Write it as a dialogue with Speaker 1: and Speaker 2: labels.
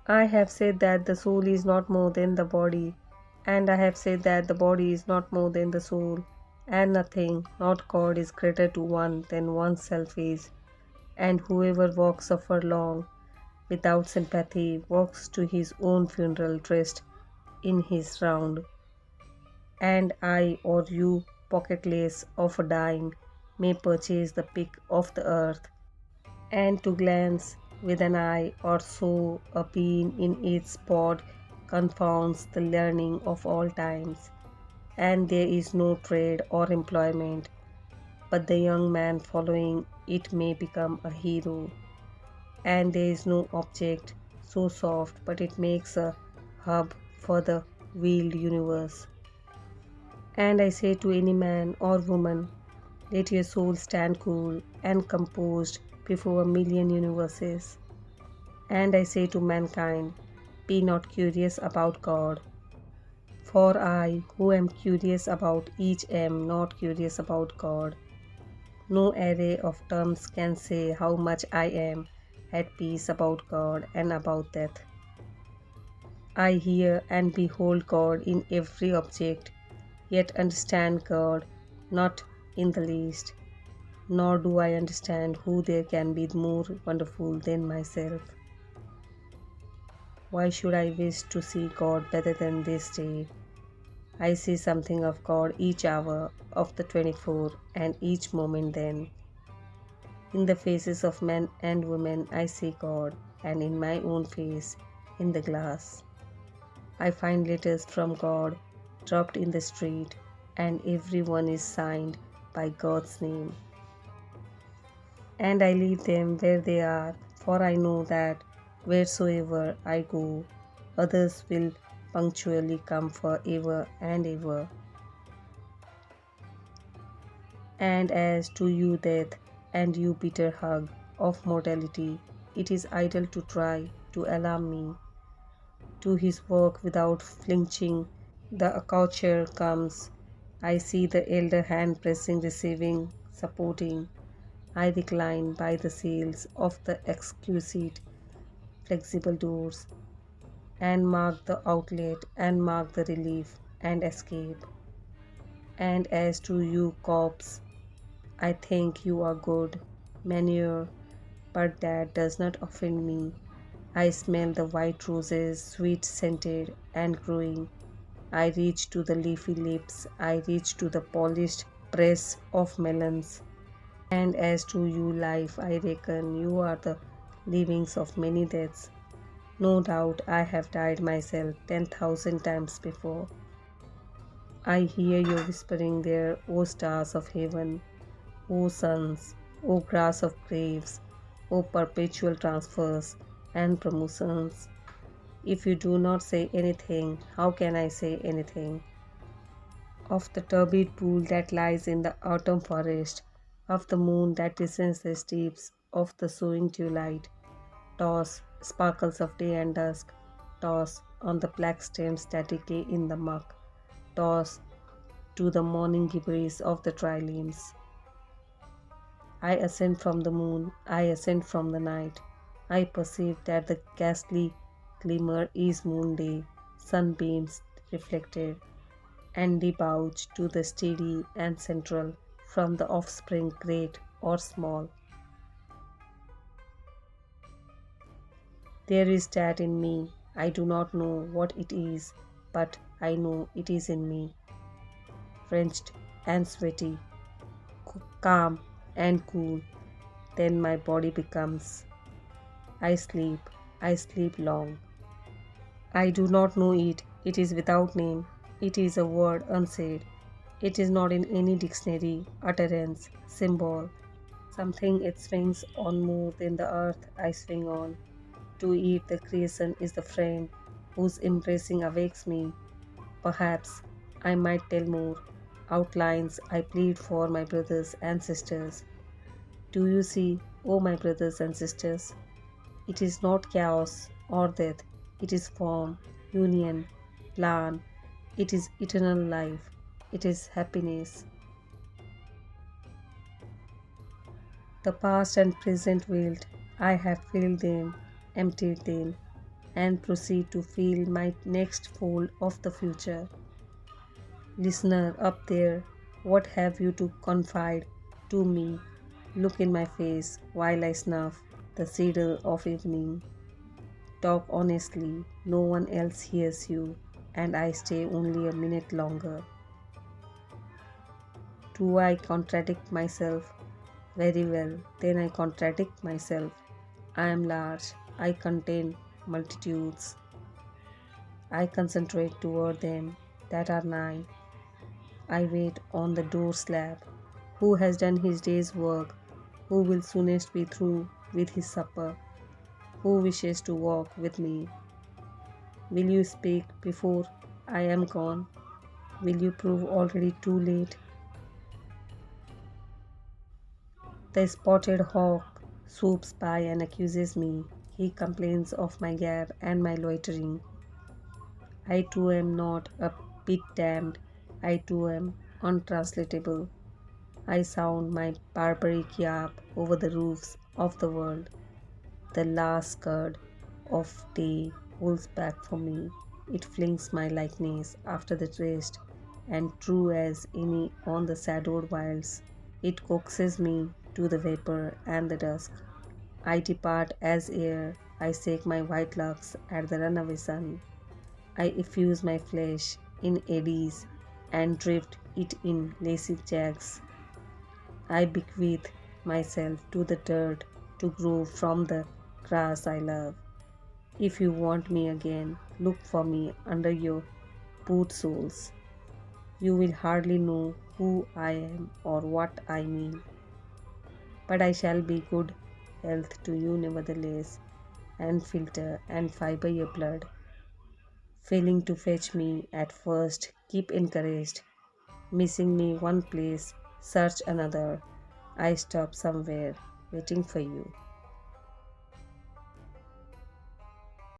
Speaker 1: I have said that the soul is not more than the body, and I have said that the body is not more than the soul, and nothing, not God, is greater to one than oneself is, and whoever walks a furlong without sympathy walks to his own funeral dressed in his round, and I or you, pocketless of a dime, may purchase the pick of the earth, and to glance with an eye or so a beam in its pod confounds the learning of all times, and there is no trade or employment, but the young man following it may become a hero, and there is no object so soft but it makes a hub for the wheeled universe. And I say to any man or woman, let your soul stand cool and composed before a million universes. And I say to mankind, be not curious about God, for I, who am curious about each, am not curious about God. No array of terms can say how much I am at peace about God and about death. I hear and behold God in every object, yet understand God not in the least, nor do I understand who there can be more wonderful than myself. Why should I wish to see God better than this day? I see something of God each hour of the 24 and each moment then. In the faces of men and women I see God, and in my own face, in the glass. I find letters from God dropped in the street, and every one is signed by God's name. And I leave them where they are, for I know that wheresoever I go, others will punctually come for ever and ever. And as to you, death, and you, bitter hug of mortality, it is idle to try to alarm me. To his work without flinching, the accoucher comes. I see the elder hand pressing, receiving, supporting. I recline by the sails of the exquisite, flexible doors, and mark the outlet, and mark the relief, and escape. And as to you, corpse, I think you are good manure, but that does not offend me. I smell the white roses, sweet scented and growing. I reach to the leafy lips, I reach to the polished breasts of melons. And as to you, life, I reckon you are the livings of many deaths. No doubt I have died myself 10,000 times before. I hear you whispering there, O stars of heaven, O suns, O grass of graves, O perpetual transfers and promotions. If you do not say anything, how can I say anything? Of the turbid pool that lies in the autumn forest, of the moon that descends the steeps of the sowing twilight, toss, sparkles of day and dusk, toss on the black stems that decay in the muck, toss to the morning gibberish of the dry limbs. I ascend from the moon, I ascend from the night. I perceive that the ghastly glimmer is moon day, sunbeams reflected, and debouch to the steady and central from the offspring great or small. There is that in me. I do not know what it is, but I know it is in me. Wrenched and sweaty, calm and cool, then my body becomes. I sleep long. I do not know it. It is without name. It is a word unsaid. It is not in any dictionary, utterance, symbol. Something it swings on more than the earth I swing on. To it, the creation is the friend whose embracing awakes me. Perhaps I might tell more. Outlines I plead for my brothers and sisters. Do you see, O my brothers and sisters? It is not chaos or death. It is form, union, plan. It is eternal life. It is happiness. The past and present wilt, I have filled them, emptied them. and proceed to feel my next fold of the future. Listener up there, what have you to confide to me? Look in my face while I snuff the cedar of evening. Talk honestly, no one else hears you, and I stay only a minute longer. Do I contradict myself? Very well, then I contradict myself. I am large, I contain multitudes. I concentrate toward them that are nigh. I wait on the door slab. Who has done his day's work? Who will soonest be through with his supper? Who wishes to walk with me? Will you speak before I am gone? Will you prove already too late? The spotted hawk swoops by and accuses me. He complains of my gab and my loitering. I too am not a bit damned. I too am untranslatable. I sound my barbaric yap over the roofs of the world. The last scud of day pulls back for me. It flings my likeness after the rest, and true as any on the shadowed wilds, it coaxes me to the vapor and the dusk. I depart as air, I shake my white locks at the runaway sun. I effuse my flesh in eddies and drift it in lacy jags. I bequeath myself to the dirt to grow from the grass I love. If you want me again, look for me under your boot soles. You will hardly know who I am or what I mean. But I shall be good health to you nevertheless, and filter and fiber your blood. Failing to fetch me at first, keep encouraged. Missing me one place, search another. I stop somewhere, waiting for you.